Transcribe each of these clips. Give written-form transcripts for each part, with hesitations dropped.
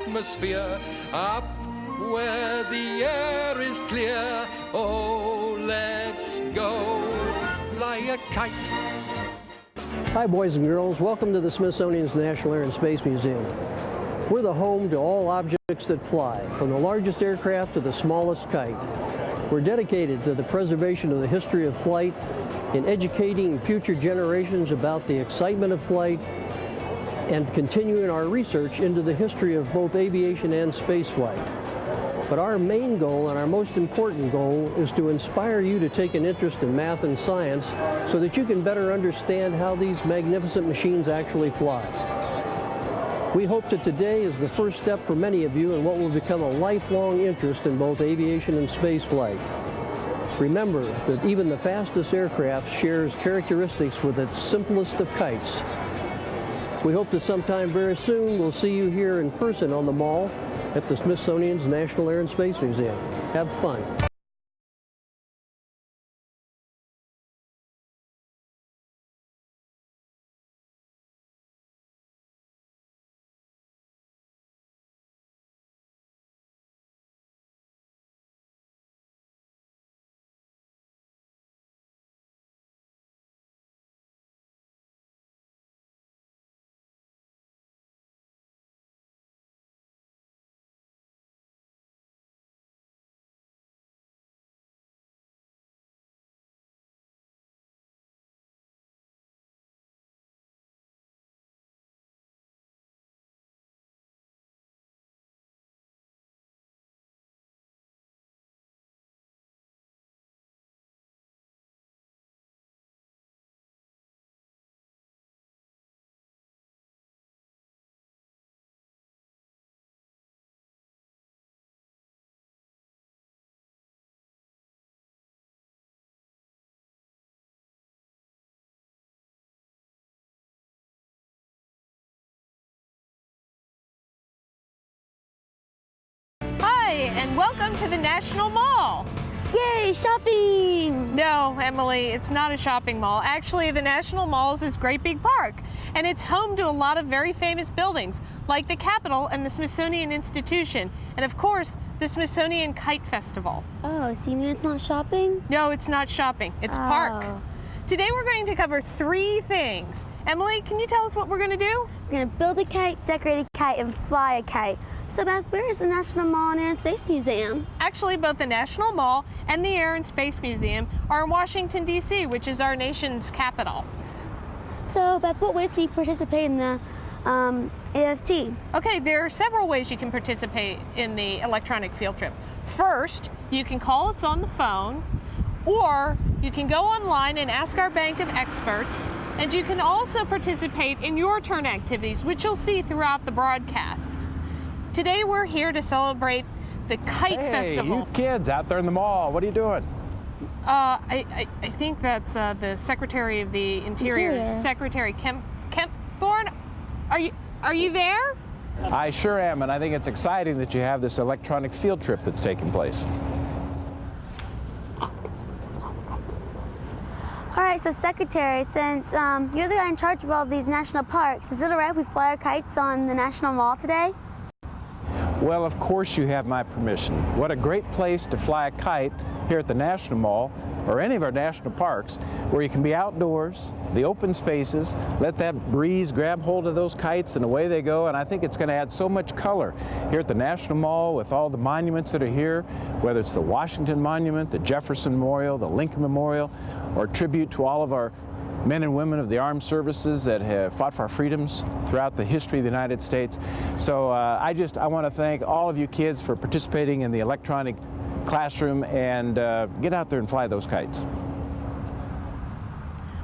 atmosphere, up where the air is clear. Oh, let's go fly a kite. Hi boys and girls, welcome to the Smithsonian's National Air and Space Museum. We're the home to all objects that fly, from the largest aircraft to the smallest kite. We're dedicated to the preservation of the history of flight, in educating future generations about the excitement of flight, and continuing our research into the history of both aviation and space flight. But our main goal and our most important goal is to inspire you to take an interest in math and science so that you can better understand how these magnificent machines actually fly. We hope that today is the first step for many of you in what will become a lifelong interest in both aviation and space flight. Remember that even the fastest aircraft shares characteristics with its simplest of kites. We hope that sometime very soon we'll see you here in person on the Mall at the Smithsonian's National Air and Space Museum. Have fun. Hi, and welcome to the National Mall. Yay, shopping! No, Emily, it's not a shopping mall. Actually, the National Mall is this great big park, and it's home to a lot of very famous buildings, like the Capitol and the Smithsonian Institution, and of course, the Smithsonian Kite Festival. Oh, so you mean it's not shopping? No, it's not shopping, it's park. Today we're going to cover 3 things. Emily, can you tell us what we're going to do? We're going to build a kite, decorate a kite, and fly a kite. So Beth, where is the National Mall and Air and Space Museum? Actually, both the National Mall and the Air and Space Museum are in Washington, D.C., which is our nation's capital. So Beth, what ways can you participate in the AFT? Okay, there are several ways you can participate in the electronic field trip. First, you can call us on the phone, or you can go online and ask our bank of experts, and you can also participate in your turn activities, which you'll see throughout the broadcasts. Today we're here to celebrate the Kite Festival. Hey, you kids out there in the mall, what are you doing? I think that's the Secretary of the Interior. Secretary Kemp Thorne. Are you there? I sure am, and I think it's exciting that you have this electronic field trip that's taking place. All right, so Secretary, since you're the guy in charge of all these national parks, is it all right if we fly our kites on the National Mall today? Well, of course you have my permission. What a great place to fly a kite here at the National Mall or any of our national parks, where you can be outdoors, the open spaces, let that breeze grab hold of those kites and away they go. And I think it's going to add so much color here at the National Mall with all the monuments that are here, whether it's the Washington Monument, the Jefferson Memorial, the Lincoln Memorial, or tribute to all of our men and women of the armed services that have fought for our freedoms throughout the history of the United States. So I want to thank all of you kids for participating in the electronic classroom, and get out there and fly those kites.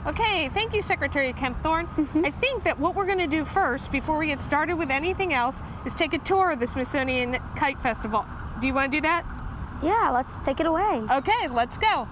Okay, thank you, Secretary Kemp Thorne. I think that what we're going to do first, before we get started with anything else, is take a tour of the Smithsonian Kite Festival. Do you want to do that? Yeah, let's take it away. Okay, let's go.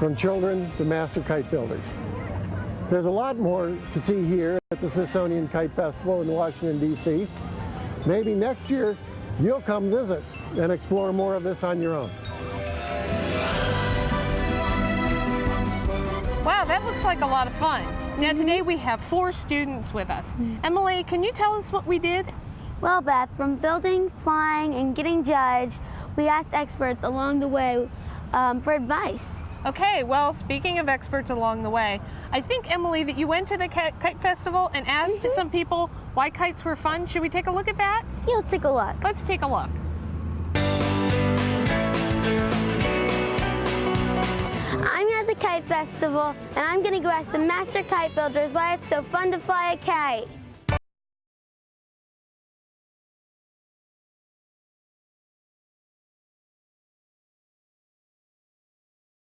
from children to master kite builders. There's a lot more to see here at the Smithsonian Kite Festival in Washington, D.C. Maybe next year you'll come visit and explore more of this on your own. Wow, that looks like a lot of fun. Now today we have 4 students with us. Emily, can you tell us what we did? Well, Beth, from building, flying, and getting judged, we asked experts along the way for advice. Okay, well, speaking of experts along the way, I think, Emily, that you went to the Kite Festival and asked some people why kites were fun. Should we take a look at that? Yeah, let's take a look. Let's take a look. I'm here at the Kite Festival, and I'm going to go ask the master kite builders why it's so fun to fly a kite.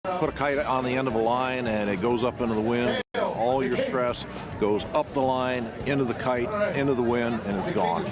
Put a kite on the end of a line and it goes up into the wind. All your stress goes up the line, into the kite, into the wind, and it's gone.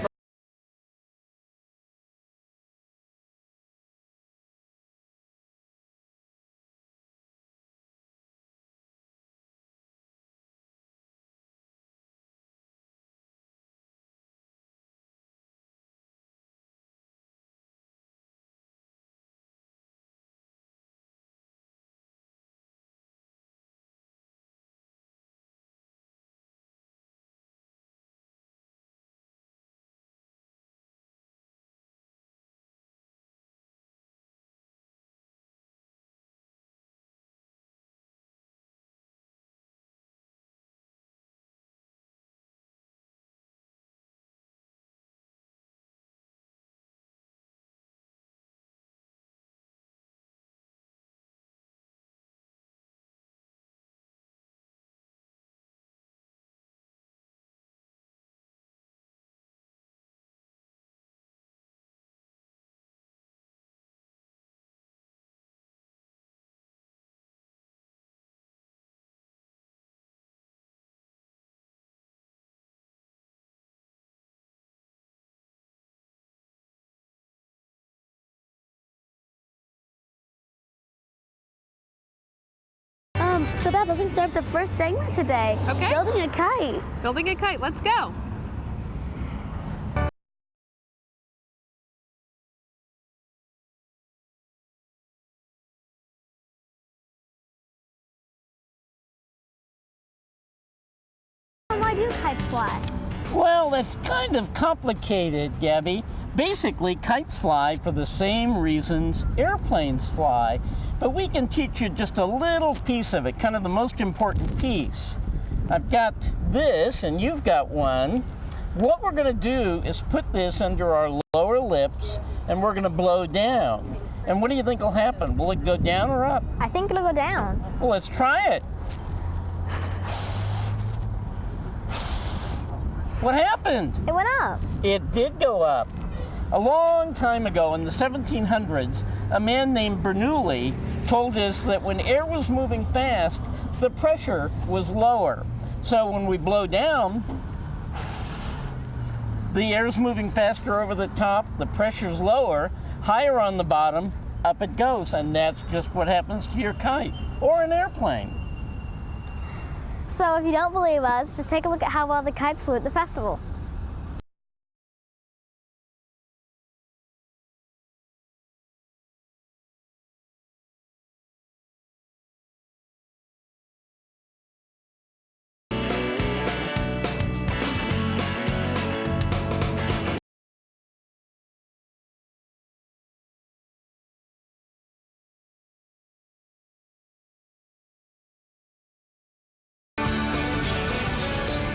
So Beth, let's start the first segment today. Okay. Building a kite. Building a kite, let's go. Why do kites fly? Well, it's kind of complicated, Gabby. Basically, kites fly for the same reasons airplanes fly, but we can teach you just a little piece of it, kind of the most important piece. I've got this, and you've got one. What we're going to do is put this under our lower lips, and we're going to blow down. And what do you think will happen? Will it go down or up? I think it'll go down. Well, let's try it. What happened? It went up. It did go up. A long time ago in the 1700s, a man named Bernoulli told us that when air was moving fast, the pressure was lower. So when we blow down, the air's moving faster over the top, the pressure's lower, higher on the bottom, up it goes. And that's just what happens to your kite or an airplane. So if you don't believe us, just take a look at how well the kites flew at the festival.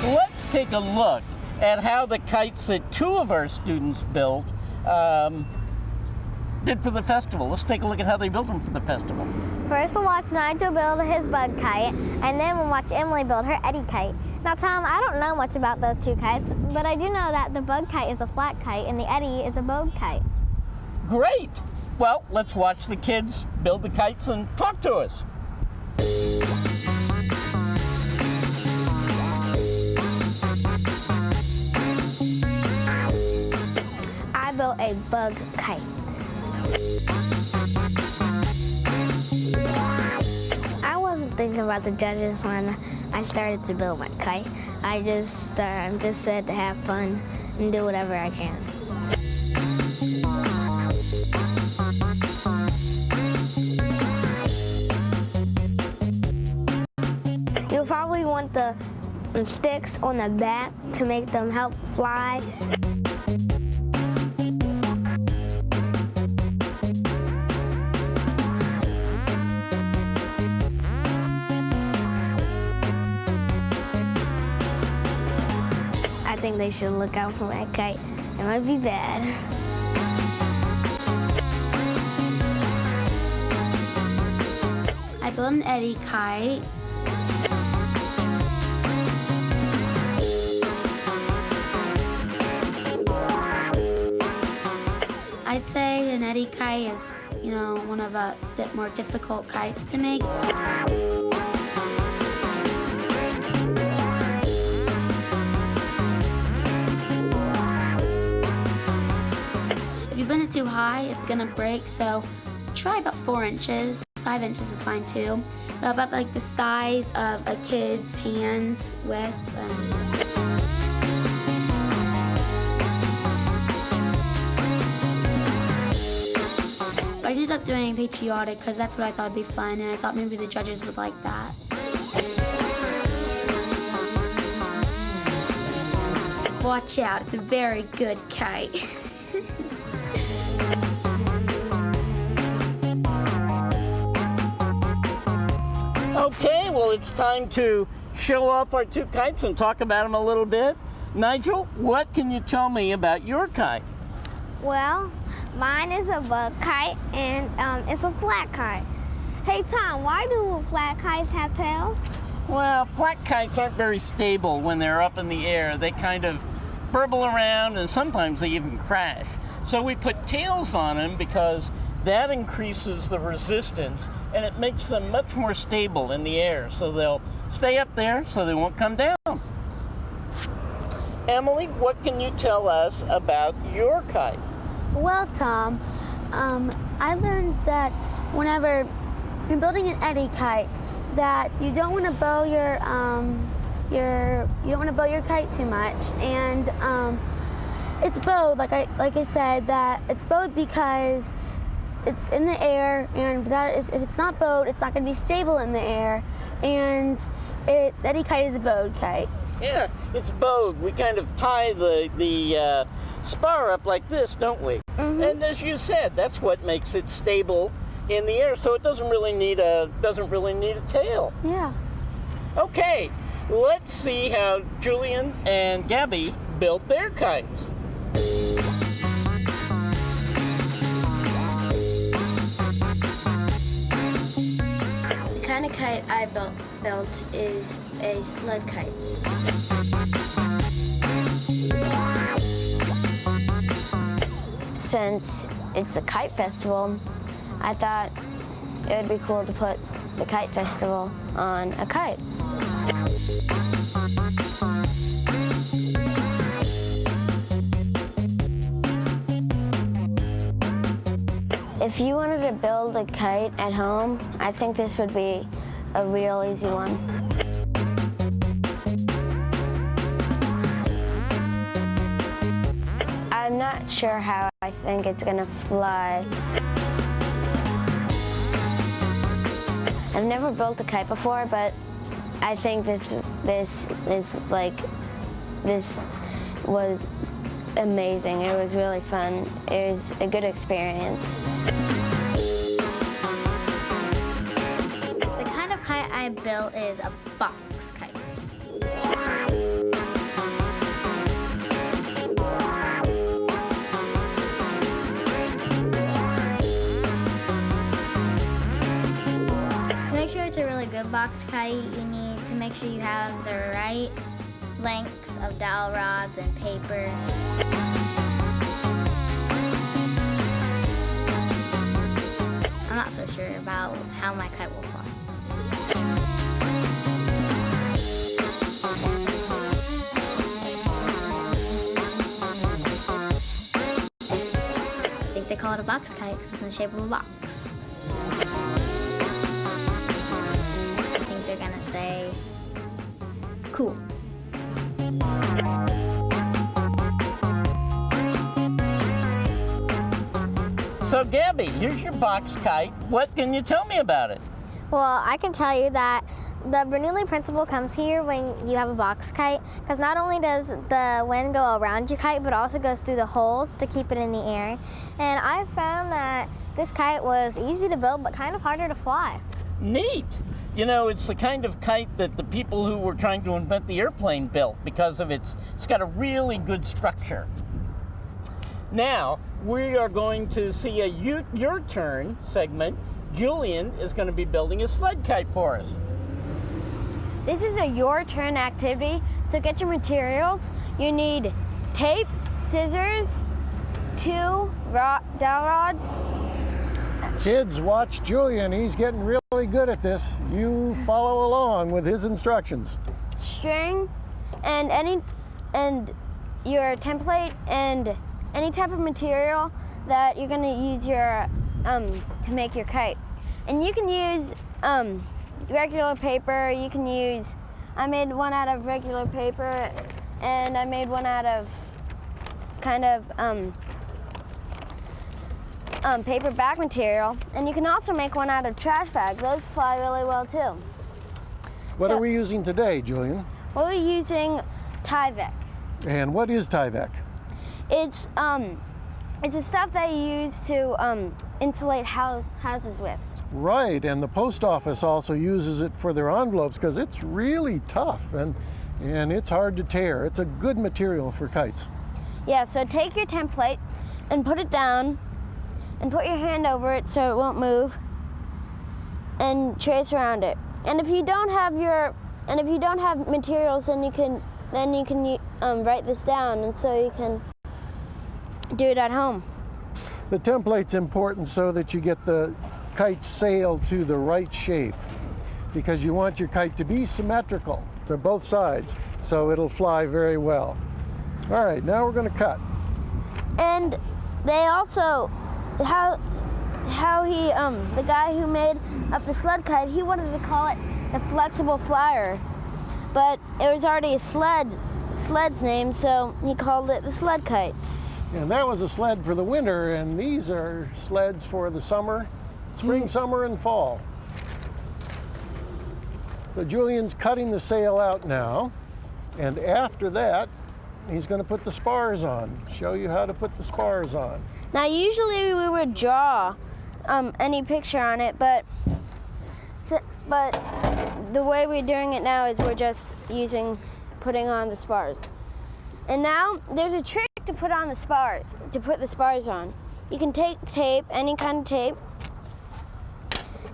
Let's take a look at how the kites that 2 of our students built did for the festival. Let's take a look at how they built them for the festival. First, we'll watch Nigel build his bug kite, and then we'll watch Emily build her eddy kite. Now, Tom, I don't know much about those 2 kites, but I do know that the bug kite is a flat kite and the eddy is a bow kite. Great. Well, let's watch the kids build the kites and talk to us. I built a bug kite. about the judges when I started to build my kite. I just said to have fun and do whatever I can. You'll probably want the sticks on the back to make them help fly. I think they should look out for my kite. It might be bad. I built an eddy kite. I'd say an eddy kite is, one of the more difficult kites to make. If you bend it too high, it's gonna break, so try about 4 inches. 5 inches is fine too. About like the size of a kid's hands width. I ended up doing patriotic because that's what I thought would be fun, and I thought maybe the judges would like that. Watch out, it's a very good kite. Okay, well, it's time to show off our 2 kites and talk about them a little bit. Nigel, what can you tell me about your kite? Well, mine is a bug kite, and it's a flat kite. Hey, Tom, why do flat kites have tails? Well, flat kites aren't very stable when they're up in the air. They kind of burble around, and sometimes they even crash. So we put tails on them because that increases the resistance, and it makes them much more stable in the air. So they'll stay up there so they won't come down. Emily, what can you tell us about your kite? Well, Tom, I learned that whenever you're building an eddy kite, that you don't want to bow your kite too much, and it's bowed like I said, that it's bowed because it's in the air, and if it's not bowed, it's not going to be stable in the air, and the eddy kite is a bowed kite. Yeah, it's bowed. We kind of tie the spar up like this, don't we? Mm-hmm. And as you said, that's what makes it stable in the air, so it doesn't really need a tail. Yeah. Okay, let's see how Julian and Gabby built their kites. The kind of kite I built is a sled kite. Since it's a kite festival, I thought it would be cool to put the kite festival on a kite. If you wanted to build a kite at home, I think this would be a real easy one. I'm not sure how I think it's gonna fly. I've never built a kite before, but I think this was amazing. It was really fun. It was a good experience. The kind of kite I built is a box kite. To make sure it's a really good box kite, you need to make sure you have the right length of dowel rods and paper. I'm not so sure about how my kite will fly. I think they call it a box kite because it's in the shape of a box. I think they're gonna cool. So Gabby, here's your box kite. What can you tell me about it? Well, I can tell you that the Bernoulli principle comes here when you have a box kite, because not only does the wind go around your kite, but also goes through the holes to keep it in the air. And I found that this kite was easy to build, but kind of harder to fly. Neat. You know, it's the kind of kite that the people who were trying to invent the airplane built because of it's got a really good structure. Now, we are going to see a your turn segment. Julian is going to be building a sled kite for us. This is a your turn activity, so get your materials. You need tape, scissors, 2 dowel rods. Kids, watch Julian. He's getting really good at this. You follow along with his instructions. String, and your template, and any type of material that you're going to use your to make your kite. And you can use regular paper. You can use, I made one out of regular paper, and I made one out of kind of paper bag material. And you can also make one out of trash bags. Those fly really well too. What are we using today, Julian? We're using Tyvek. And what is Tyvek? It's the stuff that you use to insulate houses with. Right, and the post office also uses it for their envelopes because it's really tough and it's hard to tear. It's a good material for kites. Yeah, so take your template and put it down and put your hand over it so it won't move and trace around it. And if you don't have materials, then you can write this down, and so you can do it at home. The template's important so that you get the kite's sail to the right shape, because you want your kite to be symmetrical to both sides so it'll fly very well. All right, now we're going to cut. And they also, how he, the guy who made up the sled kite, he wanted to call it the flexible flyer, but it was already a sled's name, so he called it the sled kite. And that was a sled for the winter, and these are sleds for the summer, spring, summer, and fall. So Julian's cutting the sail out now, and after that, he's going to put the spars on. Show you how to put the spars on. Now, usually we would draw any picture on it, but the way we're doing it now is we're just putting on the spars. And now there's a trick to put the spars on. You can take tape, any kind of tape,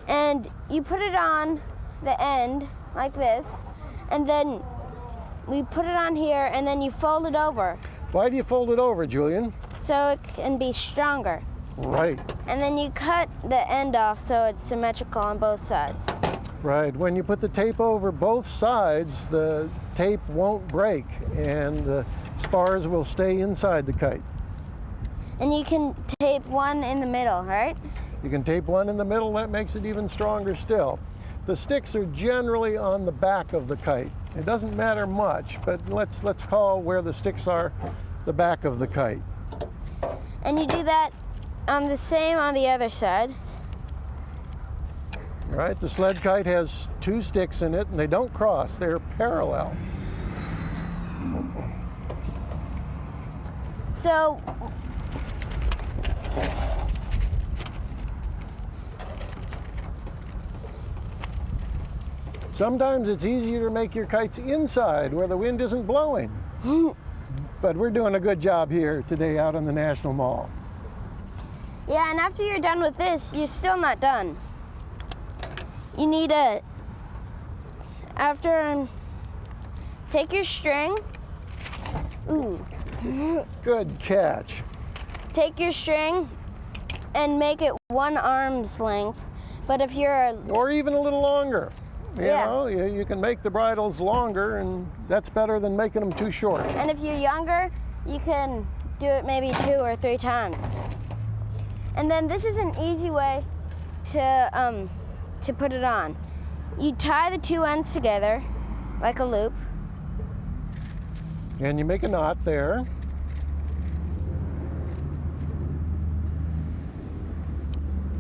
and you put it on the end like this, and then we put it on here, and then you fold it over. Why do you fold it over, Julian? So it can be stronger. Right. And then you cut the end off so it's symmetrical on both sides. Right. When you put the tape over both sides, the tape won't break and the spars will stay inside the kite. And you can tape one in the middle, right? You can tape one in the middle, that makes it even stronger still. The sticks are generally on the back of the kite. It doesn't matter much, but let's call where the sticks are the back of the kite. And you do that the same on the other side. All right, the sled kite has 2 sticks in it, and they don't cross, they're parallel. So sometimes it's easier to make your kites inside where the wind isn't blowing. But we're doing a good job here today out in the National Mall. yeah, and after you're done with this, you're still not done. You need take your string. Ooh. Good catch. Take your string and make it 1 arm's length. But if you're Or even a little longer. You Yeah. know, you can make the bridles longer, and that's better than making them too short. And if you're younger, you can do it maybe 2 or 3 times. And then this is an easy way to put it on. You tie the 2 ends together like a loop, And you make a knot there.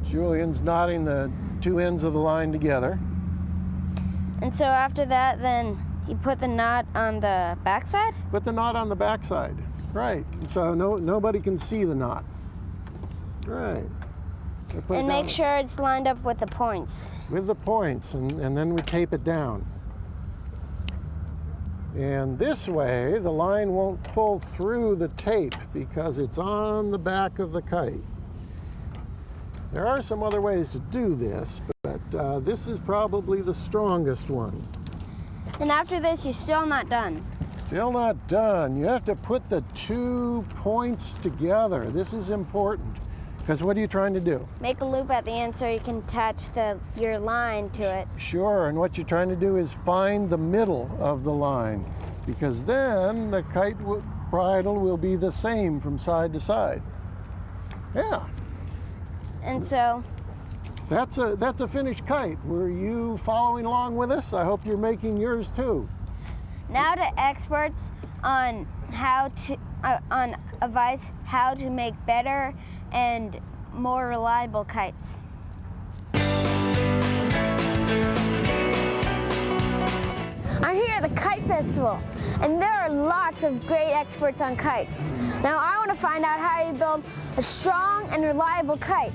Julian's knotting the two ends of the line together. And so after that, then you put the knot on the backside? Put the knot on the backside, right. So nobody can see the knot. Right. And make sure it's lined up with the points. With the points, and then we tape it down. And this way, the line won't pull through the tape because it's on the back of the kite. There are some other ways to do this, but this is probably the strongest one. And after this, you're still not done. Still not done. You have to put the 2 points together. This is important, because what are you trying to do? Make a loop at the end so you can attach your line to it. Sure, and what you're trying to do is find the middle of the line, because then the kite bridle will be the same from side to side. Yeah. And so that's a finished kite. Were you following along with us? I hope you're making yours too. now to experts on on advice how to make better and more reliable kites. I'm here at the Kite Festival, and there are lots of great experts on kites. Now I want to find out how you build a strong and reliable kite.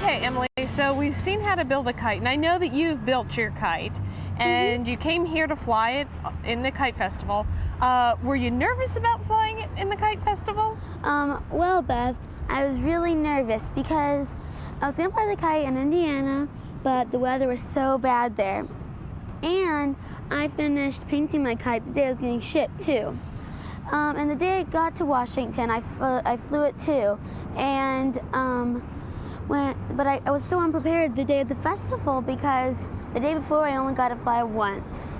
Okay, Emily, so we've seen how to build a kite, and I know that you've built your kite, and you came here to fly it in the Kite Festival. Were you nervous about flying it in the Kite Festival? Well, Beth, I was really nervous because I was gonna fly the kite in Indiana, but the weather was so bad there. And I finished painting my kite the day I was getting shipped too. And the day I got to Washington, I flew it too. And but I was so unprepared the day of the festival because the day before I only got to fly once.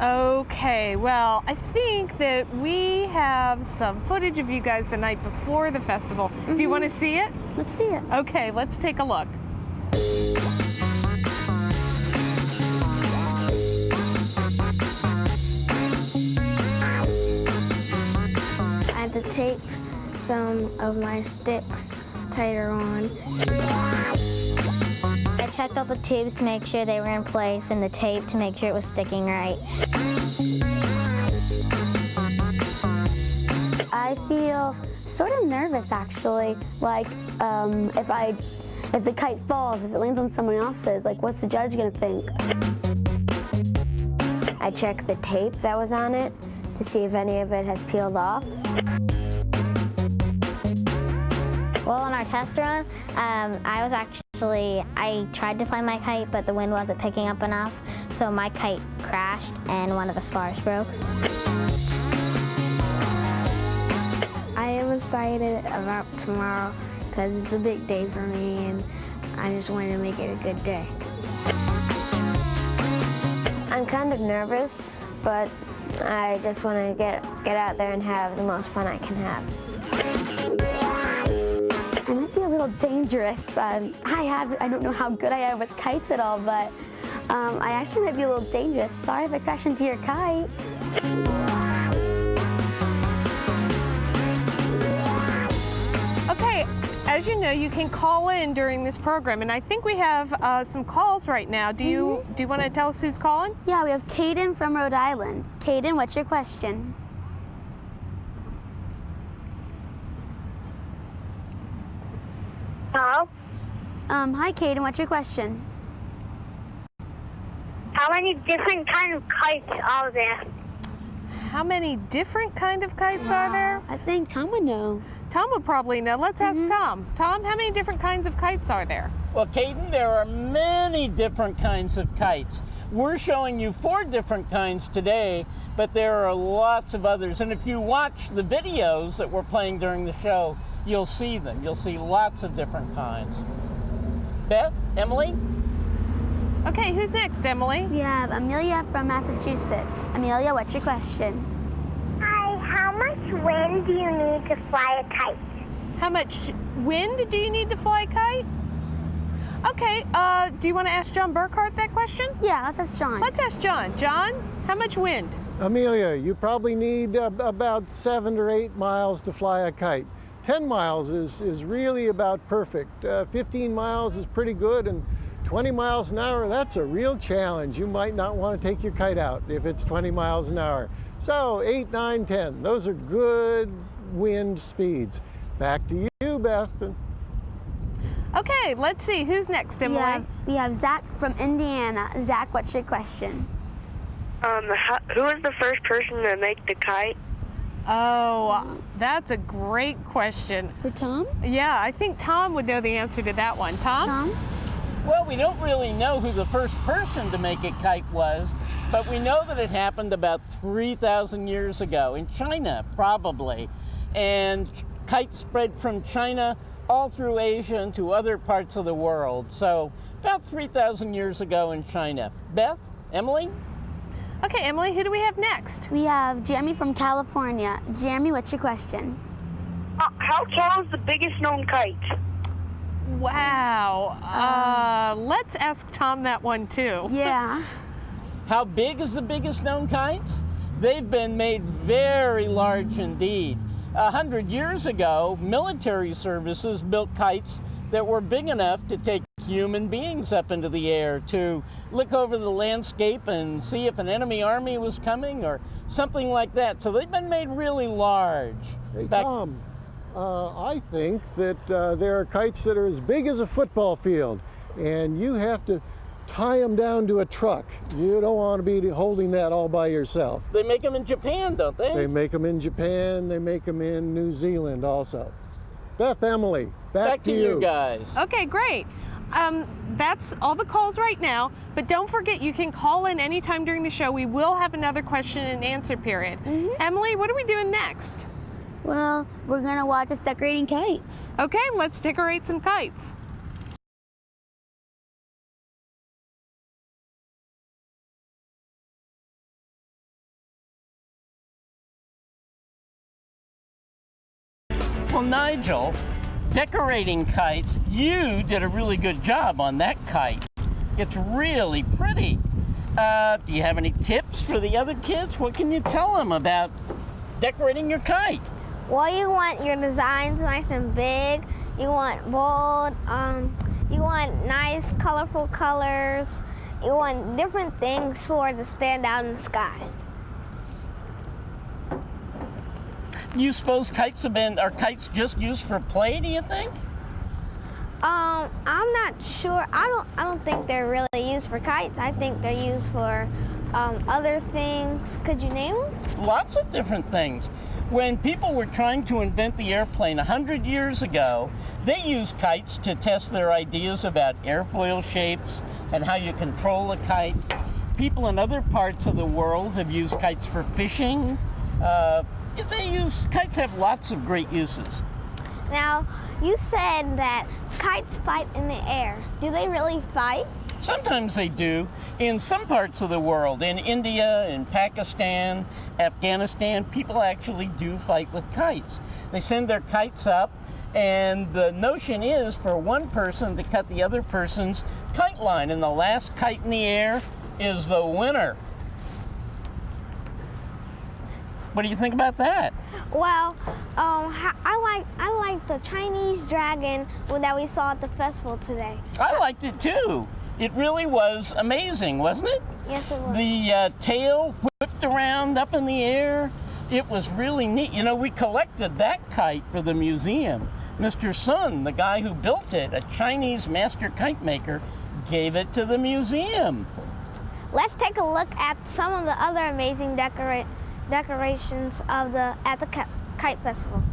Okay, well, I think that we have some footage of you guys the night before the festival. Do you want to see it? Let's see it. Okay, let's take a look. I had to tape some of my sticks tighter on. I checked all the tubes to make sure they were in place and the tape to make sure it was sticking right. I feel sort of nervous actually, like if the kite falls, if it lands on someone else's, like what's the judge gonna think? I checked the tape that was on it to see if any of it has peeled off. Well, on our test run, I tried to fly my kite, but the wind wasn't picking up enough, so my kite crashed and one of the spars broke. I am excited about tomorrow because it's a big day for me and I just wanted to make it a good day. I'm kind of nervous, but I just want to get out there and have the most fun I can have. I might be a little dangerous. I don't know how good I am with kites at all, but I actually might be a little dangerous. Sorry if I crash into your kite. Okay, As you know, you can call in during this program, and I think we have some calls right now. Do you want to tell us who's calling? Yeah, we have Caden from Rhode Island. Caden, what's your question? Hello? Hi, Caden, what's your question? How many different kinds of kites are there? How many different kind of kites are there? I think Tom would know. Tom would probably know. Let's ask Tom. Tom, how many different kinds of kites are there? Well, Caden, there are many different kinds of kites. We're showing you 4 different kinds today, but there are lots of others. And if you watch the videos that we're playing during the show, you'll see them. You'll see lots of different kinds. Beth, Emily? Okay, who's next, Emily? We have Amelia from Massachusetts. Amelia, what's your question? Hi, how much wind do you need to fly a kite? How much wind do you need to fly a kite? Okay, do you want to ask John Burkhart that question? Yeah, let's ask John. Let's ask John. John, how much wind? Amelia, you probably need about 7 or 8 miles to fly a kite. 10 miles is really about perfect. 15 miles is pretty good, and 20 miles an hour, that's a real challenge. You might not want to take your kite out if it's 20 miles an hour. So 8, 9, 10, those are good wind speeds. Back to you, Beth. Okay, let's see, who's next, Emily? We have Zach from Indiana. Zach, what's your question? Who was the first person to make the kite? Oh, that's a great question. For Tom? Yeah, I think Tom would know the answer to that one. Tom? Tom? Well, we don't really know who the first person to make a kite was, but we know that it happened about 3,000 years ago in China, probably. And kites spread from China all through Asia and to other parts of the world. So about 3,000 years ago in China. Beth, Emily? Okay, Emily, who do we have next? We have Jeremy from California. Jeremy, what's your question? How tall is the biggest known kite? Wow. Let's ask Tom that one too. Yeah. How big is the biggest known kites? They've been made very large indeed. 100 years ago, military services built kites that were big enough to take human beings up into the air to look over the landscape and see if an enemy army was coming or something like that. So they've been made really large. Hey, Tom, I think that there are kites that are as big as a football field, and you have to tie them down to a truck. You don't want to be holding that all by yourself. They make them in Japan, don't they? They make them in Japan. They make them in New Zealand also. Beth, Emily, back to you guys. Okay, great. That's all the calls right now, but don't forget you can call in anytime during the show. We will have another question and answer period. Emily, what are we doing next? Well, we're gonna watch us decorating kites. Okay, let's decorate some kites. Well, Nigel, decorating kites, you did a really good job on that kite. It's really pretty. Do you have any tips for the other kids? What can you tell them about decorating your kite? Well, you want your designs nice and big. You want bold. You want nice, colorful colors. You want different things for it to stand out in the sky. You suppose kites are kites just used for play, do you think? I'm not sure. I don't think they're really used for kites. I think they're used for other things. Could you name them? Lots of different things. When people were trying to invent the airplane 100 years ago, they used kites to test their ideas about airfoil shapes and how you control a kite. People in other parts of the world have used kites for fishing. Kites have lots of great uses. Now, you said that kites fight in the air. Do they really fight? Sometimes they do. In some parts of the world, in India, in Pakistan, Afghanistan, people actually do fight with kites. They send their kites up, and the notion is for one person to cut the other person's kite line, and the last kite in the air is the winner. What do you think about that? Well, I like the Chinese dragon that we saw at the festival today. I liked it too. It really was amazing, wasn't it? Yes, it was. The tail whipped around up in the air. It was really neat. You know, we collected that kite for the museum. Mr. Sun, the guy who built it, a Chinese master kite maker, gave it to the museum. Let's take a look at some of the other amazing decorations at the Kite Festival.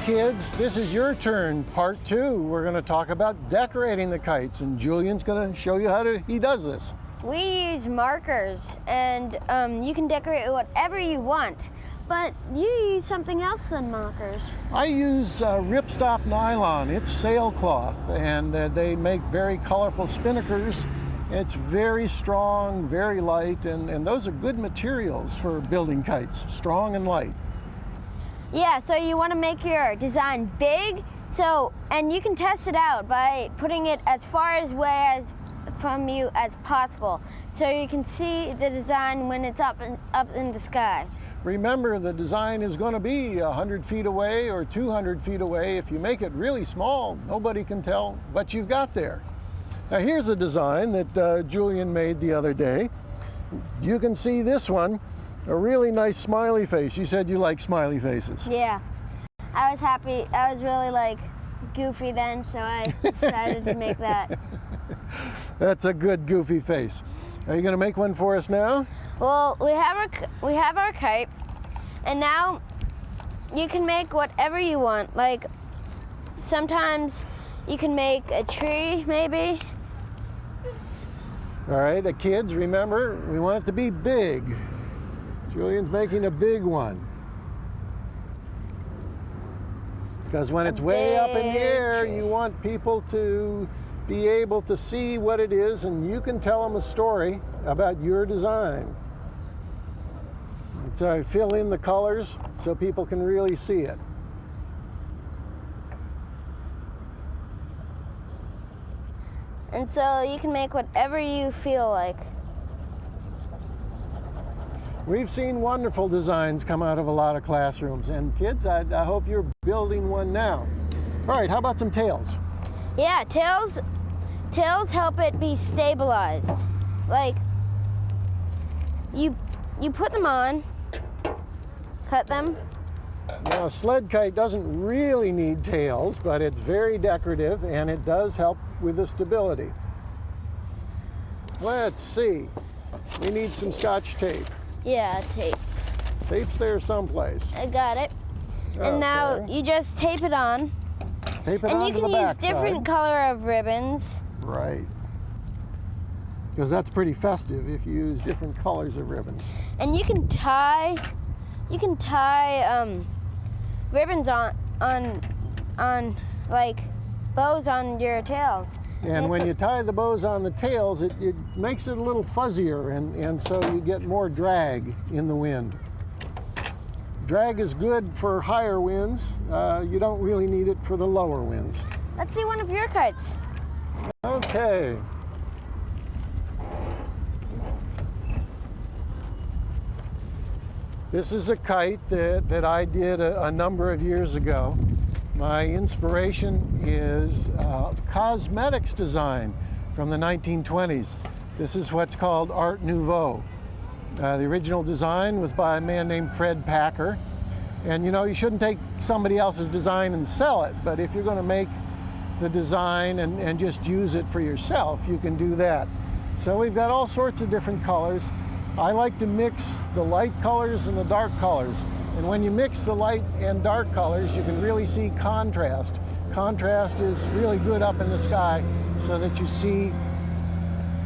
Kids, this is your turn, part 2. We're going to talk about decorating the kites, and Julian's going to show you how he does this. We use markers, and you can decorate whatever you want, but you use something else than markers. I use ripstop nylon. It's sailcloth, and they make very colorful spinnakers. It's very strong, very light, and those are good materials for building kites, strong and light. Yeah, so you want to make your design big, and you can test it out by putting it as far away from you as possible, so you can see the design when it's up in the sky. Remember, the design is going to be 100 feet away or 200 feet away. If you make it really small, nobody can tell what you've got there. Now here's a design that Julian made the other day. You can see this one. A really nice smiley face. You said you like smiley faces. Yeah. I was happy. I was really goofy then, so I decided to make that. That's a good goofy face. Are you going to make one for us now? Well, we have our kite, and now you can make whatever you want. Like sometimes you can make a tree, maybe. All right, kids, remember, we want it to be big. Julian's making a big one. Because when it's way up in the air, you want people to be able to see what it is, and you can tell them a story about your design. So I fill in the colors so people can really see it. And so you can make whatever you feel like. We've seen wonderful designs come out of a lot of classrooms, and kids, I hope you're building one now. All right, how about some tails? Yeah, tails help it be stabilized. Like, you put them on, cut them. Now, a sled kite doesn't really need tails, but it's very decorative, and it does help with the stability. Let's see. We need some Scotch tape. Yeah, tape. Tape's there someplace. I got it. Okay. And now you just tape it on. Tape it and onto you the can use backside. different color of ribbons. Right. Because that's pretty festive if you use different colors of ribbons. And you can tie ribbons on like bows on your tails. And when you tie the bows on the tails, it makes it a little fuzzier, and so you get more drag in the wind. Drag is good for higher winds. You don't really need it for the lower winds. Let's see one of your kites. Okay. This is a kite that I did a number of years ago. My inspiration is cosmetics design from the 1920s. This is what's called Art Nouveau. The original design was by a man named Fred Packer. And you know, you shouldn't take somebody else's design and sell it, but if you're going to make the design and just use it for yourself, you can do that. So we've got all sorts of different colors. I like to mix the light colors and the dark colors. And when you mix the light and dark colors, you can really see contrast. Contrast is really good up in the sky so that you see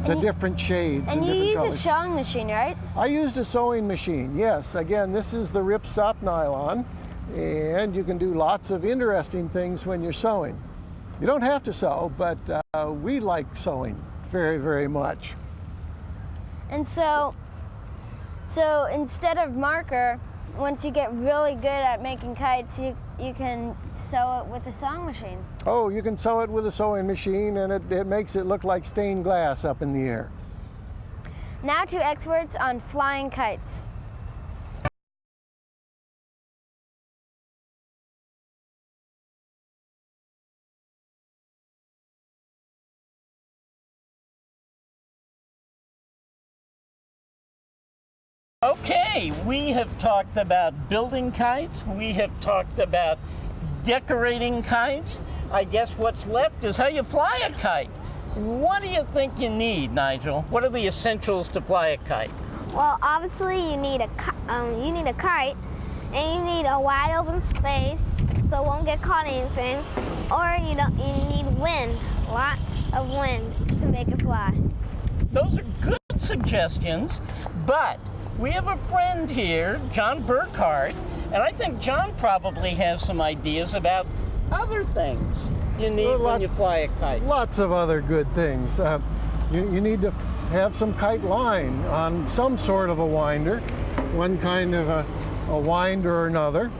the different shades and different colors. And you use a sewing machine, right? I used a sewing machine, yes. Again, this is the ripstop nylon, and you can do lots of interesting things when you're sewing. You don't have to sew, but we like sewing very, very much. And so instead of marker, once you get really good at making kites, you can sew it with a sewing machine. Oh, you can sew it with a sewing machine, and it makes it look like stained glass up in the air. Now to experts on flying kites. Okay, we have talked about building kites, we have talked about decorating kites. I guess what's left is how you fly a kite. What do you think you need, Nigel? What are the essentials to fly a kite? Well, obviously you need a kite, and you need a wide open space so it won't get caught in anything, or you need wind, lots of wind to make it fly. Those are good suggestions, but we have a friend here, John Burkhart, and I think John probably has some ideas about other things you need when you fly a kite. Lots of other good things. You need to have some kite line on some sort of a winder, one kind of a winder or another.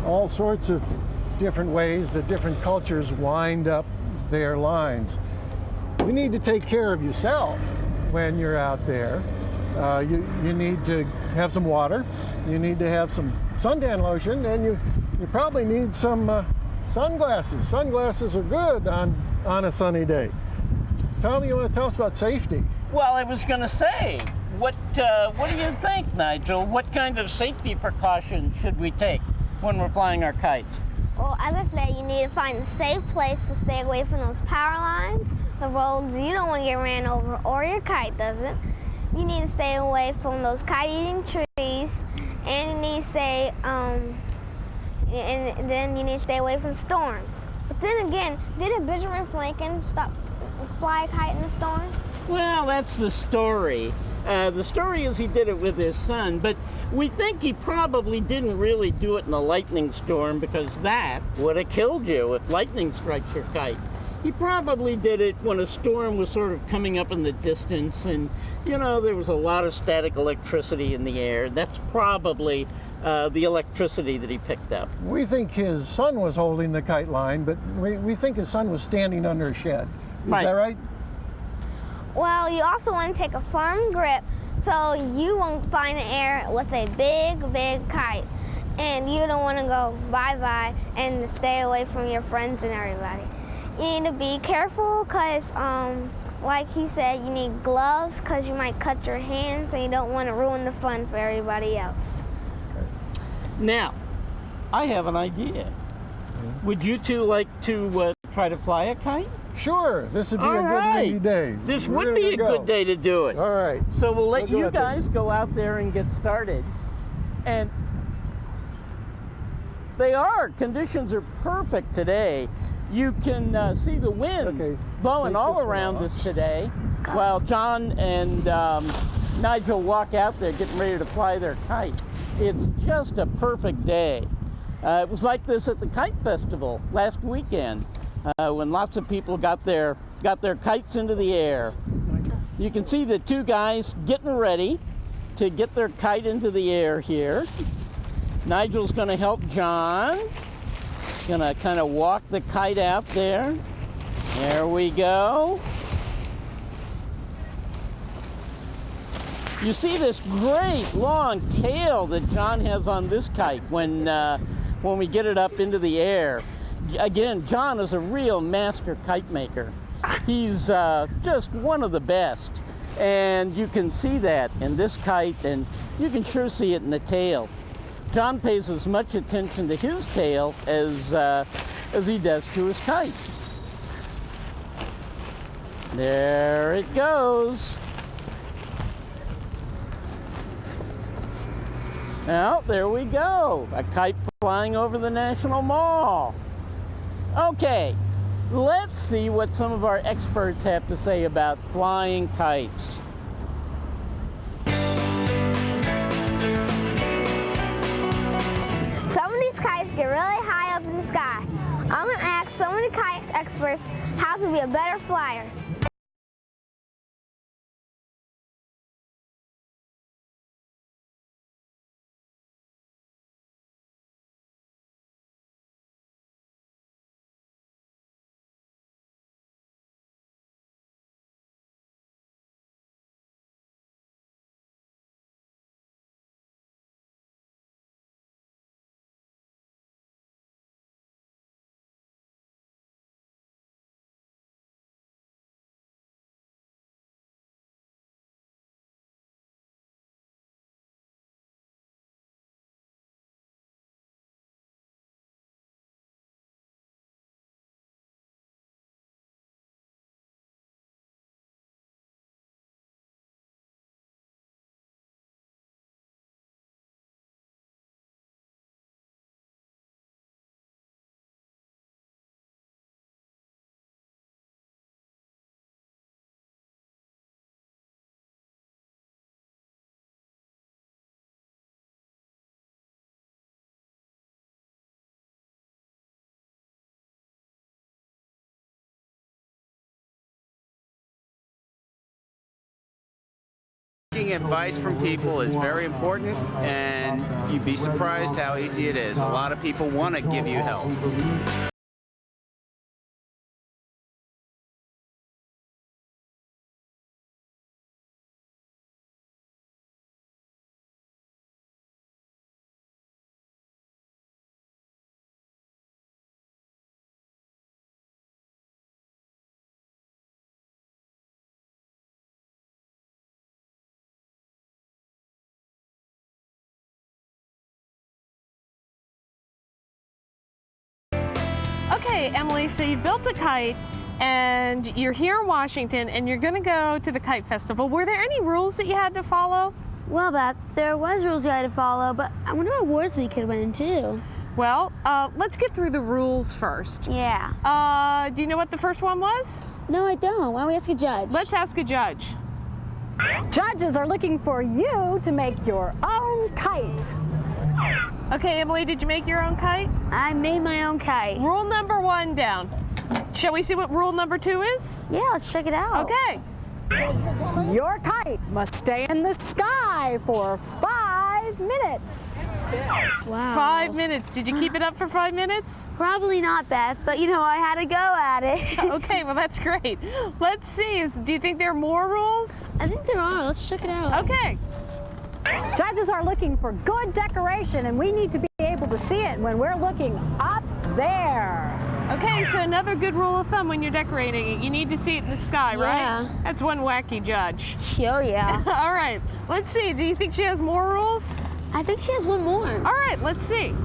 All sorts of different ways that different cultures wind up their lines. You need to take care of yourself when you're out there. You need to have some water, you need to have some suntan lotion, and you probably need some sunglasses. Sunglasses are good on a sunny day. Tom, you want to tell us about safety? Well, I was going to say, what do you think, Nigel? What kind of safety precautions should we take when we're flying our kites? Well, as I said, you need to find a safe place to stay away from those power lines, the roads you don't want to get ran over, or your kite doesn't. You need to stay away from those kite-eating trees, and you need to stay, and then you need to stay away from storms. But then again, didn't Benjamin Franklin fly a kite in a storm? Well, that's the story. The story is he did it with his son, but we think he probably didn't really do it in a lightning storm because that would have killed you if lightning strikes your kite. He probably did it when a storm was sort of coming up in the distance and, you know, there was a lot of static electricity in the air. That's probably the electricity that he picked up. We think his son was holding the kite line, but we think his son was standing under a shed. Is that right? Well, you also want to take a firm grip so you won't fly in the air with a big, big kite. And you don't want to go bye-bye and stay away from your friends and everybody. You need to be careful because, like he said, you need gloves because you might cut your hands and you don't want to ruin the fun for everybody else. Now, I have an idea. Would you two like to try to fly a kite? Sure, this would be a good windy day. This would be a good day to do it. All right. So we'll let you guys go out there and get started. And conditions are perfect today. You can see the wind blowing all around us today while John and Nigel walk out there getting ready to fly their kite. It's just a perfect day. It was like this at the Kite Festival last weekend when lots of people got their kites into the air. You can see the two guys getting ready to get their kite into the air here. Nigel's going to help John. Going to kind of walk the kite out there. There we go. You see this great long tail that John has on this kite when we get it up into the air. Again, John is a real master kite maker. He's just one of the best. And you can see that in this kite, and you can sure see it in the tail. John pays as much attention to his tail as he does to his kite. There it goes. Well, there we go. A kite flying over the National Mall. Okay, let's see what some of our experts have to say about flying kites. Some of these kites get really high up in the sky. I'm going to ask some of the kite experts how to be a better flyer. Taking advice from people is very important, and you'd be surprised how easy it is. A lot of people want to give you help. Okay, Emily, so you built a kite and you're here in Washington and you're going to go to the Kite Festival. Were there any rules that you had to follow? Well, Beth, there was rules you had to follow, but I wonder what awards we could win too. Well, let's get through the rules first. Yeah. Do you know what the first one was? No, I don't. Why don't we ask a judge? Let's ask a judge. Judges are looking for you to make your own kite. Okay, Emily, did you make your own kite? I made my own kite. Rule number 1 down. Shall we see what rule number 2 is? Yeah, let's check it out. Okay. Your kite must stay in the sky for 5 minutes. Wow. 5 minutes. Did you keep it up for 5 minutes? Probably not, Beth, but you know, I had to go at it. Okay, well that's great. Let's see, do you think there are more rules? I think there are. Let's check it out. Okay. Judges are looking for good decoration, and we need to be able to see it when we're looking up there. Okay, so another good rule of thumb when you're decorating it, you need to see it in the sky, right? Yeah. That's one wacky judge. Oh, yeah. All right, let's see. Do you think she has more rules? I think she has one more. All right, let's see.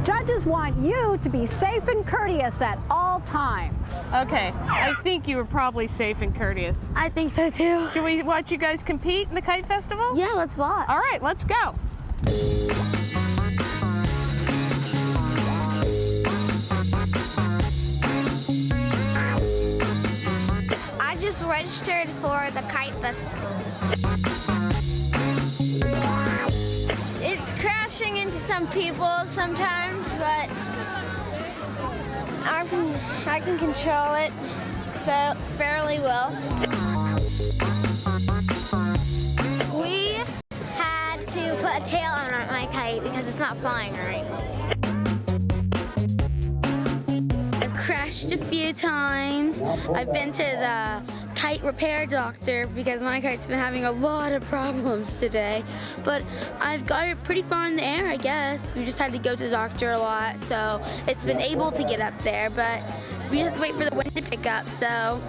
Judges want you to be safe and courteous at all times. Okay, I think you were probably safe and courteous. I think so too. Should we watch you guys compete in the Kite Festival? Yeah, let's watch. All right, let's go. I just registered for the Kite Festival. It's crashing into some some people sometimes, but I can control it fairly well. We had to put a tail on my kite because it's not flying right. I've crashed a few times. I've been to the kite repair doctor because my kite's been having a lot of problems today. But I've got it pretty far in the air, I guess. We just had to go to the doctor a lot, so it's been able to get up there, but we just have to wait for the wind to pick up, so,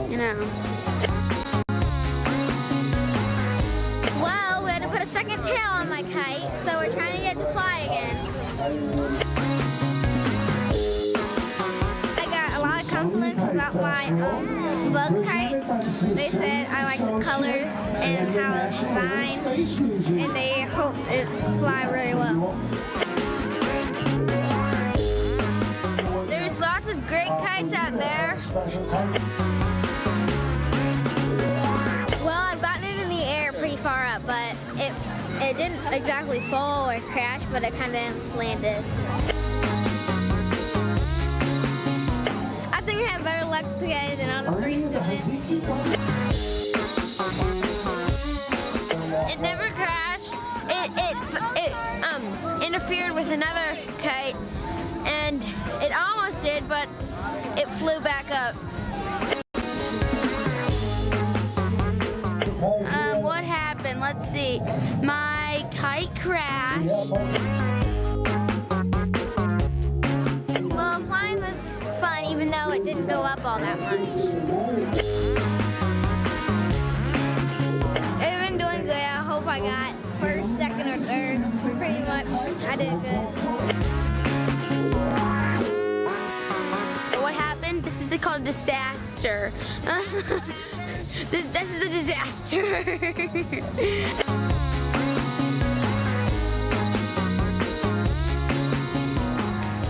you know. Well, we had to put a second tail on my kite, so we're trying to get it to fly again. A lot of compliments about my bug kite. They said I like the colors and how it's designed, and they hoped it would fly really well. There's lots of great kites out there. Well, I've gotten it in the air pretty far up, but it didn't exactly fall or crash, but it kind of landed. I think I have better luck to get it than all the 3 students. It never crashed. It interfered with another kite, and it almost did, but it flew back up. What happened? Let's see. My kite crashed. Well, flying was fun, even though it didn't go up all that much. I've been doing good. I hope I got first, second, or third. Pretty much, I did good. What happened? This is called a disaster. This is a disaster.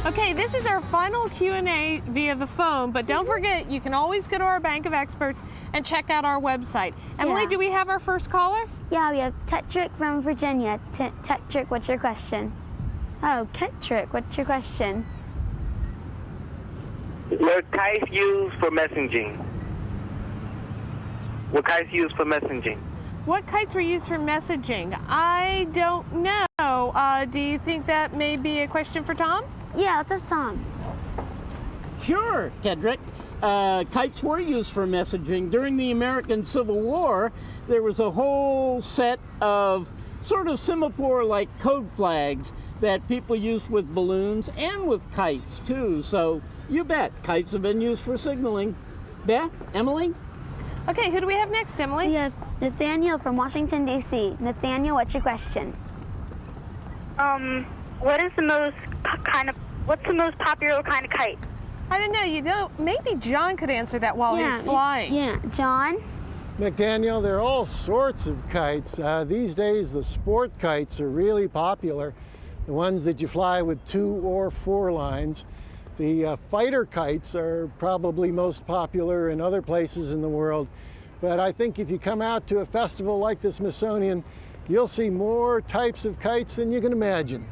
Okay, this is our final Q&A via the phone, but don't forget, you can always go to our Bank of Experts and check out our website. Emily, do we have our first caller? Yeah, we have Tetrick from Virginia. Tetrick, what's your question? Oh, Tetrick, what's your question? What kites used for messaging? What kites used for messaging? What kites were used for messaging? I don't know. Do you think that may be a question for Tom? Yeah, let's ask Tom. Sure, Kedrick. Kites were used for messaging. During the American Civil War, there was a whole set of sort of semaphore-like code flags that people used with balloons and with kites, too. So you bet, kites have been used for signaling. Beth, Emily? Okay, who do we have next, Emily? We have Nathaniel from Washington, D.C. Nathaniel, what's your question? What's the most popular kind of kite? I don't know. Maybe John could answer that while he's flying. Yeah, John? McDaniel, there are all sorts of kites. These days, the sport kites are really popular, the ones that you fly with 2 or 4 lines. The fighter kites are probably most popular in other places in the world. But I think if you come out to a festival like the Smithsonian, you'll see more types of kites than you can imagine.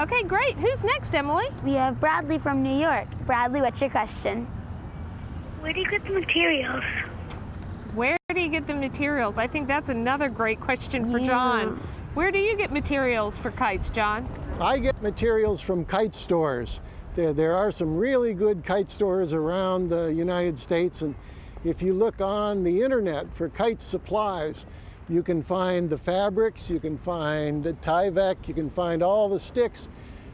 Okay, great. Who's next, Emily? We have Bradley from New York. Bradley, what's your question? Where do you get the materials? Where do you get the materials? I think that's another great question for John. Where do you get materials for kites, John? I get materials from kite stores. There are some really good kite stores around the United States, and if you look on the internet for kite supplies, you can find the fabrics, you can find the Tyvek, you can find all the sticks,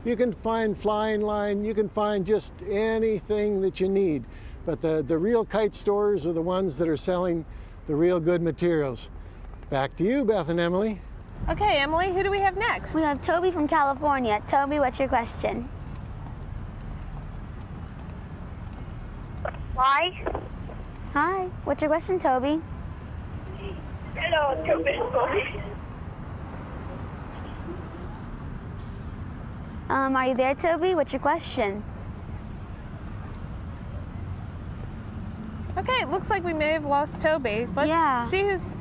you can find flying line, you can find just anything that you need. But the real kite stores are the ones that are selling the real good materials. Back to you, Beth and Emily. Okay, Emily, who do we have next? We have Toby from California. Toby, what's your question? Why? Hi, what's your question, Toby? Hello, Toby. Are you there, Toby? What's your question? Okay, it looks like we may have lost Toby. Let's see who's...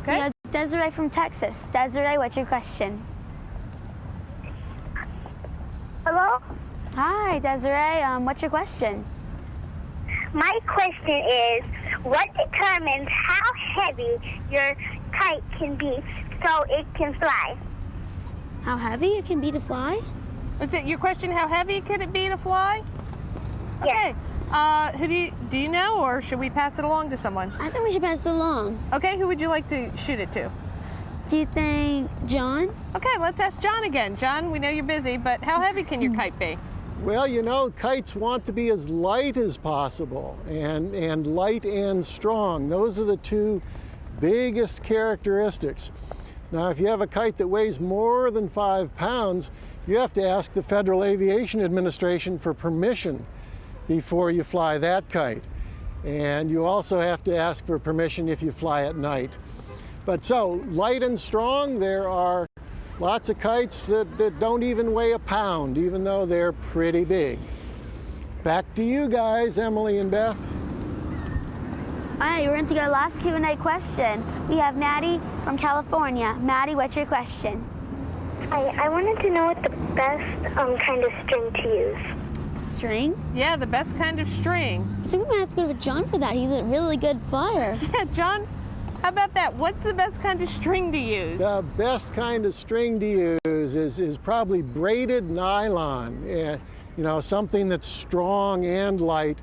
Okay. We have Desiree from Texas. Desiree, what's your question? Hello? Hi, Desiree. What's your question? My question is, what determines how heavy your kite can be so it can fly? How heavy it can be to fly? Is it your question, how heavy could it be to fly? Yes. Okay. Do you know, or should we pass it along to someone? I think we should pass it along. Okay, who would you like to shoot it to? Do you think John? Okay, let's ask John again. John, we know you're busy, but how heavy can your kite be? Well, you know, kites want to be as light as possible, and light and strong. Those are the two biggest characteristics. Now, if you have a kite that weighs more than 5 pounds, you have to ask the Federal Aviation Administration for permission before you fly that kite. And you also have to ask for permission if you fly at night. But so, light and strong, there are lots of kites that don't even weigh a pound, even though they're pretty big. Back to you guys, Emily and Beth. All right, we're going to go last Q&A question. We have Maddie from California. Maddie, what's your question? Hi, I wanted to know what the best kind of string to use. String? Yeah, the best kind of string. I think we might have to go with John for that. He's a really good flyer. Yeah, John, how about that? What's the best kind of string to use? The best kind of string to use is probably braided nylon. You know, something that's strong and light,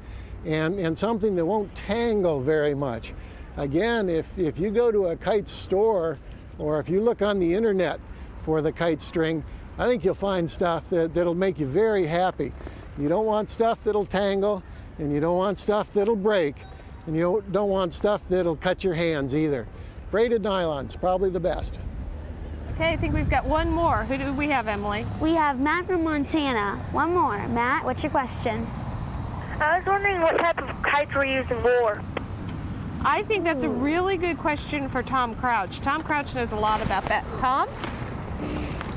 and something that won't tangle very much. Again, if you go to a kite store, or if you look on the internet for the kite string, I think you'll find stuff that'll make you very happy. You don't want stuff that'll tangle, and you don't want stuff that'll break, and you don't want stuff that'll cut your hands either. Braided nylon's probably the best. Okay, I think we've got one more. Who do we have, Emily? We have Matt from Montana. One more. Matt, what's your question? I was wondering what type of kites were used in war. I think that's a really good question for Tom Crouch. Tom Crouch knows a lot about that. Tom?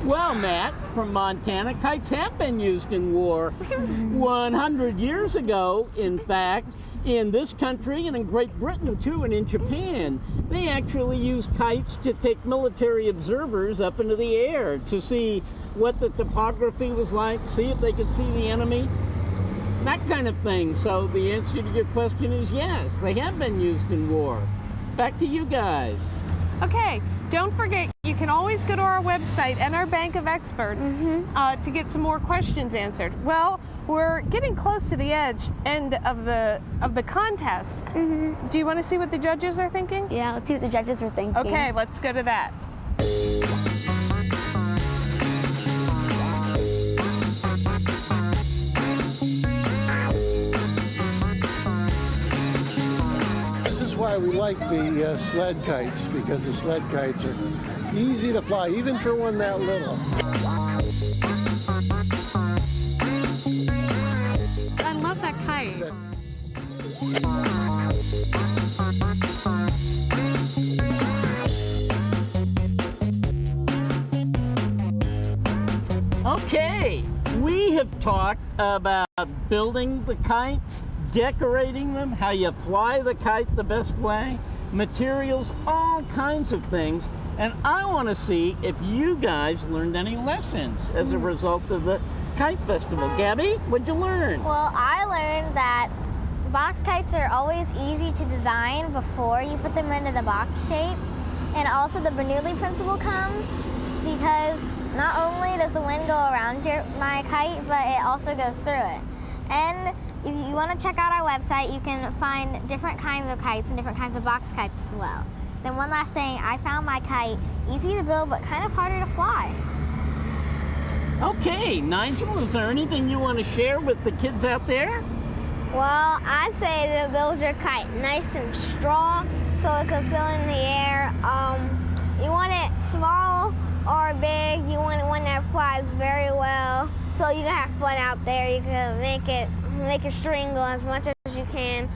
Well, Matt, from Montana, kites have been used in war. 100 years ago, in fact, in this country and in Great Britain too, and in Japan, they actually used kites to take military observers up into the air to see what the topography was like, see if they could see the enemy, that kind of thing. So the answer to your question is yes, they have been used in war. Back to you guys. Okay, don't forget, you can always go to our website and our bank of experts to get some more questions answered. Well, we're getting close to the end of the contest. Do you want to see what the judges are thinking? Yeah, let's see what the judges are thinking. Okay, let's go to that. This is why we like the sled kites, because the sled kites are easy to fly, even for one that little. I love that kite. Okay, we have talked about building the kite, decorating them, how you fly the kite the best way, materials, all kinds of things. And I want to see if you guys learned any lessons as a result of the Kite Festival. Gabby, what'd you learn? Well, I learned that box kites are always easy to design before you put them into the box shape. And also the Bernoulli principle comes because not only does the wind go around my kite, but it also goes through it. And if you want to check out our website, you can find different kinds of kites and different kinds of box kites as well. Then one last thing, I found my kite easy to build but kind of harder to fly. Okay, Nigel, is there anything you want to share with the kids out there? Well, I say to build your kite nice and strong so it can fill in the air. You want it small or big. You want one that flies very well so you can have fun out there. You can make your string go as much as you can.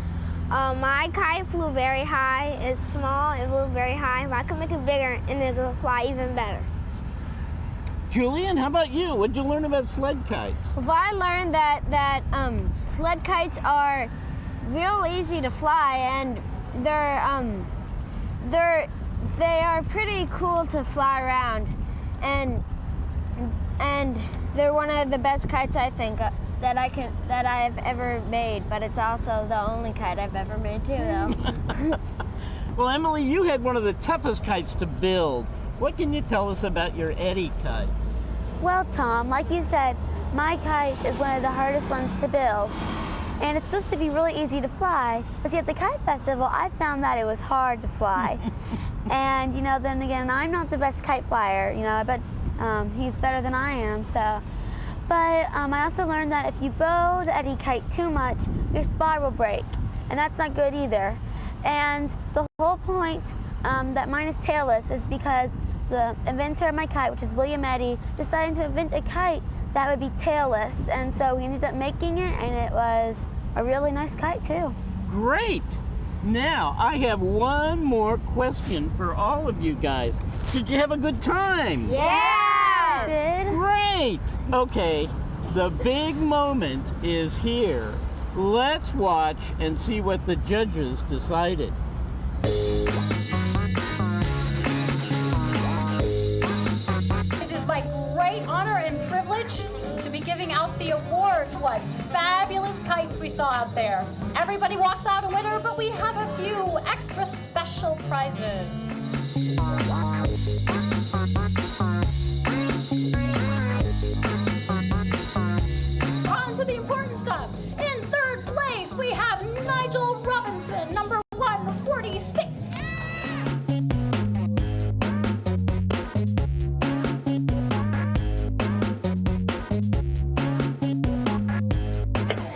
My kite flew very high. It's small, it flew very high, but I could make it bigger and it will fly even better. Julian, how about you? What'd you learn about sled kites? Well, I learned that sled kites are real easy to fly, and they are pretty cool to fly around, and they're one of the best kites I think that I've ever made. But it's also the only kite I've ever made too, though. Well, Emily, you had one of the toughest kites to build. What can you tell us about your Eddie kite? Well, Tom, like you said, my kite is one of the hardest ones to build. And it's supposed to be really easy to fly. But see, at the Kite Festival, I found that it was hard to fly. And, you know, then again, I'm not the best kite flyer. You know, I bet he's better than I am, so. But I also learned that if you bow the Eddie kite too much, your spar will break. And that's not good either. And the whole point that mine is tailless is because the inventor of my kite, which is William Eddy, decided to invent a kite that would be tailless. And so we ended up making it, and it was a really nice kite too. Great! Now, I have one more question for all of you guys. Did you have a good time? Yeah! Did. Great! Okay, the big moment is here. Let's watch and see what the judges decided. It is my great honor and privilege to be giving out the awards. What fabulous kites we saw out there. Everybody walks out a winner, but we have a few extra special prizes. On to the important stuff. In third place, we have Nigel Robinson, number 146.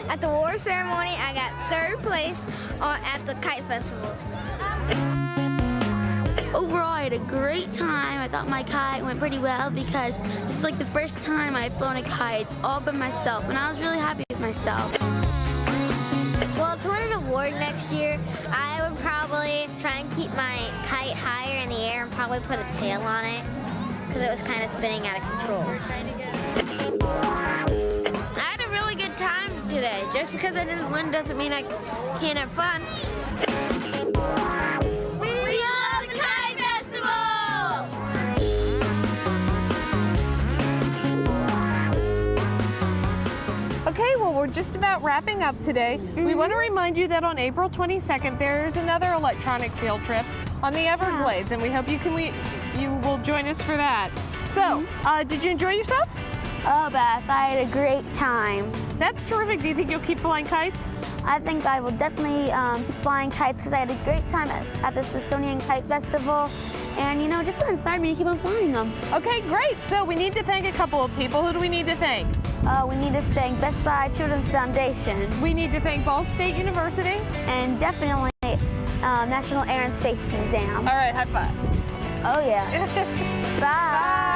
At the award ceremony, I got third place at the Kite Festival. Overall, I had a great time. I thought my kite went pretty well because this is like the first time I've flown a kite all by myself, and I was really happy with myself. Well, to win an award next year, I would probably try and keep my kite higher in the air and probably put a tail on it because it was kind of spinning out of control. I had a really good time today. Just because I didn't win doesn't mean I can't have fun. We love the Kite Festival! Okay, well, we're just about wrapping up today. We want to remind you that on April 22nd, there's another electronic field trip on the Everglades, and we hope you will join us for that. So, did you enjoy yourself? Oh, Beth, I had a great time. That's terrific. Do you think you'll keep flying kites? I think I will definitely keep flying kites because I had a great time at the Smithsonian Kite Festival. And, you know, just what inspired me to keep on flying them. Okay, great. So we need to thank a couple of people. Who do we need to thank? We need to thank Best Buy Children's Foundation. We need to thank Ball State University. And definitely National Air and Space Museum. All right, high five. Oh, yeah. Bye. Bye.